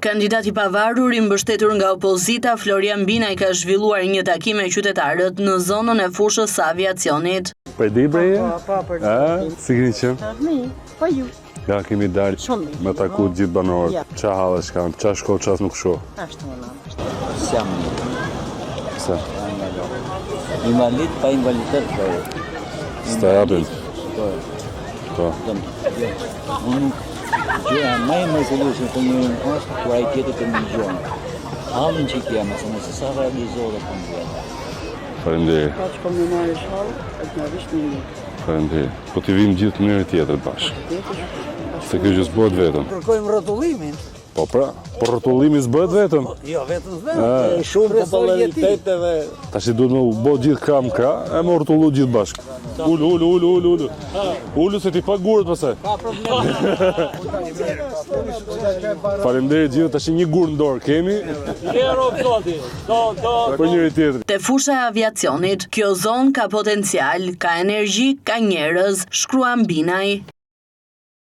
Kandidati pavarur i mbështetur nga opozita Florian Binaj ka zhvilluar një takim me qytetarët në zonën e fushës së aviacionit. Për di breje? Si keni qenë? Po ju. Ja, kemi dalë me taku gjithë banorët. Qa hallesh kanë, qa shko, qa nuk shko? Ashtu më lamë. Siam. Pse? Invalid pa invaliditet bëjë. S'ta japin? Po. Unë gjëra më e mërzëlueshme për një është kur ai tjetër të ndihmon. Hamën që kja mëse sa realizohet për një. Faleminderit. Ka që komunare shallë, është në vishë një. Faleminderit. Po t'i vim gjithë njëri tjetër bashkë. Se kjo që s'bëhet vetëm. Kërkojmë rrotullimin. Po pra, po rrotullimi s'bëhet vetëm. Jo, vetëm s'bëhet. Shumë populariteteve. Tash duhet me u bë gjithë kram ka, e më rrotullu gjithë bashkë. Ulu. Ulu se ti pa gurët pastaj. Pa problem. Faleminderit gjithë, tash një gur në dorë kemi. Për njëri tjetër. Te fusha e aviacionit, kjo zonë ka potencial, ka energji, ka njerëz, shkruan Binaj.